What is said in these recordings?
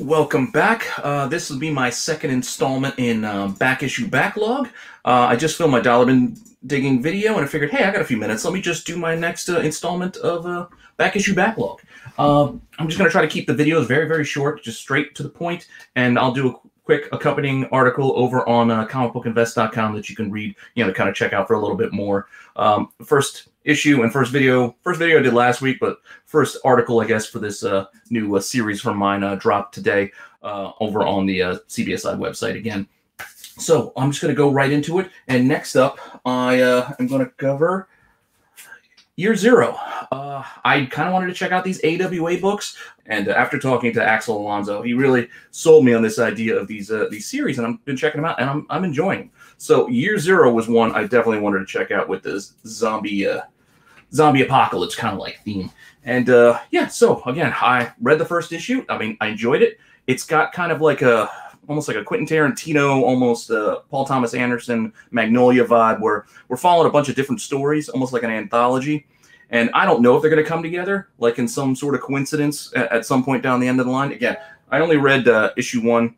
Welcome back. This will be my second installment in Back Issue Backlog. I just filmed my dollar bin digging video and I figured, hey, I got a few minutes. Let me just do my next installment of Back Issue Backlog. I'm just going to try to keep the videos very, very short, just straight to the point, and I'll do a quick accompanying article over on comicbookinvest.com that you can read, to kind of check out for a little bit more. First issue and first video I did last week, but first article, I guess, for this new series from mine dropped today over on the CBSI website again. So I'm just going to go right into it. And next up, I am going to cover Year Zero. I kind of wanted to check out these AWA books, and after talking to Axel Alonso, he really sold me on this idea of these series, and I've been checking them out, and I'm enjoying them. So Year Zero was one I definitely wanted to check out with this zombie apocalypse kind of like theme. And yeah, so again, I read the first issue. I mean, I enjoyed it. It's got kind of like almost like a Quentin Tarantino, almost Paul Thomas Anderson, Magnolia vibe, where we're following a bunch of different stories, almost like an anthology. And I don't know if they're going to come together, like in some sort of coincidence at some point down the end of the line. Again, I only read issue 1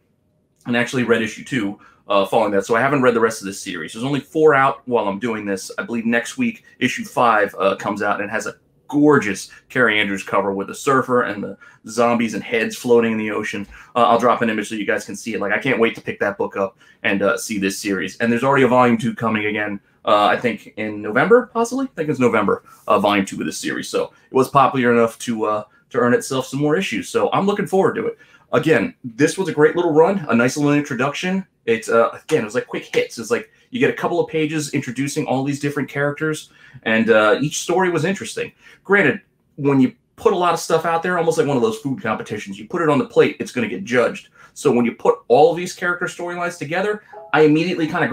and actually read issue 2 following that, so I haven't read the rest of this series. There's only 4 out while I'm doing this. I believe next week, issue 5 comes out, and it has a gorgeous Carrie Andrews cover with the surfer and the zombies and heads floating in the ocean. I'll drop an image so you guys can see it. Like, I can't wait to pick that book up and see this series. And there's already a volume 2 coming again, I think in November, possibly? I think it's November, volume 2 of this series. So it was popular enough to earn itself some more issues. So I'm looking forward to it. Again, this was a great little run, a nice little introduction. It's again, it was like quick hits. It's like you get a couple of pages introducing all these different characters, and each story was interesting. Granted, when you put a lot of stuff out there, almost like one of those food competitions, you put it on the plate, it's going to get judged. So when you put all of these character storylines together, I immediately kind of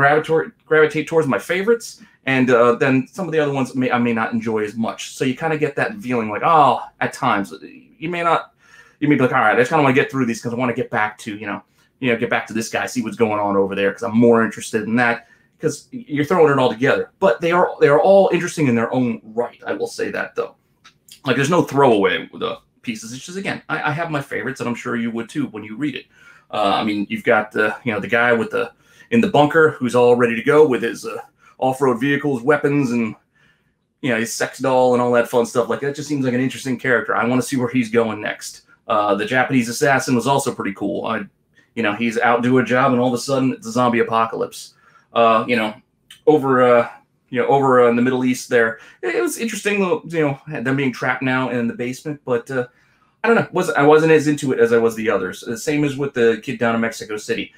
gravitate towards my favorites, and then some of the other ones I may not enjoy as much. So you kind of get that feeling like, oh, at times you may be like, all right, I just kind of want to get through these because I want to get back to get back to this guy, see what's going on over there, because I'm more interested in that, because you're throwing it all together. But they are all interesting in their own right. I will say that, though. Like, there's no throwaway with the pieces. It's just, again, I have my favorites, and I'm sure you would too when you read it. I mean, you've got the guy in the bunker who's all ready to go with his off-road vehicles, weapons, and his sex doll and all that fun stuff. Like, that just seems like an interesting character. I want to see where he's going next. The Japanese assassin was also pretty cool. He's out doing a job, and all of a sudden it's a zombie apocalypse. Over in the Middle East there, it was interesting, them being trapped now in the basement. But I don't know, I wasn't as into it as I was the others. The same as with the kid down in Mexico City.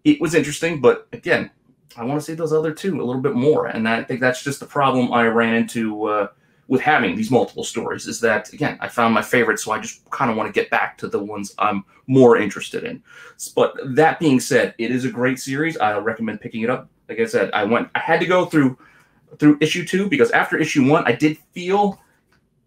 It was interesting, but again, I want to see those other two a little bit more. And I think that's just the problem I ran into with having these multiple stories, is that, again, I found my favorites, so I just kind of want to get back to the ones I'm more interested in. But that being said, it is a great series. I recommend picking it up. Like I said, I had to go through issue 2, because after issue 1, I did feel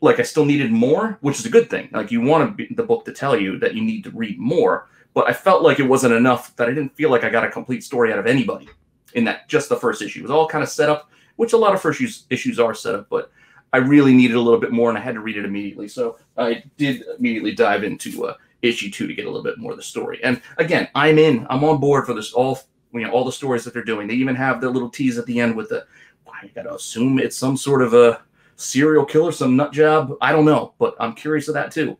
like I still needed more, which is a good thing. Like, you want the book to tell you that you need to read more, but I felt like it wasn't enough, that I didn't feel like I got a complete story out of anybody in that just the first issue. It was all kind of set up, which a lot of first issues are set up, but I really needed a little bit more, and I had to read it immediately. So I did immediately dive into issue 2 to get a little bit more of the story. And again, I'm on board for this, all the stories that they're doing. They even have the little tease at the end with I got to assume it's some sort of a serial killer, some nut job. I don't know, but I'm curious of that too.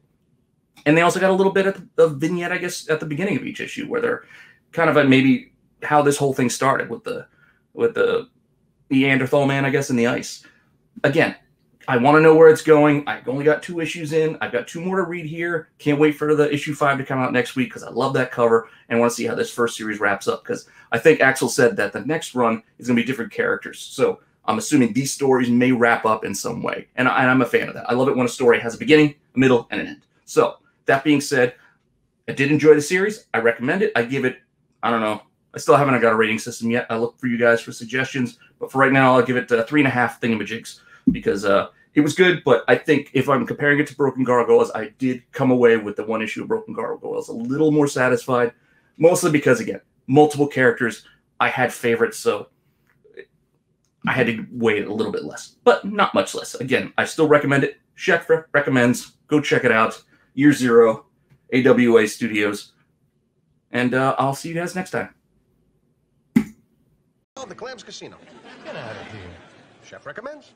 And they also got a little bit of vignette, I guess, at the beginning of each issue, where they're kind of maybe how this whole thing started with the Neanderthal man, I guess, in the ice. Again, I want to know where it's going. I've only got 2 issues in. I've got 2 more to read here. Can't wait for the issue 5 to come out next week, because I love that cover and want to see how this first series wraps up, because I think Axel said that the next run is going to be different characters. So I'm assuming these stories may wrap up in some way, and I'm a fan of that. I love it when a story has a beginning, a middle, and an end. So that being said, I did enjoy the series. I recommend it. I give it, I don't know, I still haven't got a rating system yet. I look for you guys for suggestions, but for right now, I'll give it 3.5 thingamajigs, because it was good. But I think if I'm comparing it to Broken Gargoyles, I did come away with the 1 issue of Broken Gargoyles a little more satisfied, mostly because, again, multiple characters. I had favorites, so I had to weigh it a little bit less, but not much less. Again, I still recommend it. Chef recommends. Go check it out. Year Zero, AWA Studios. And I'll see you guys next time. Oh, the Clams Casino. Get out of here. Chef recommends.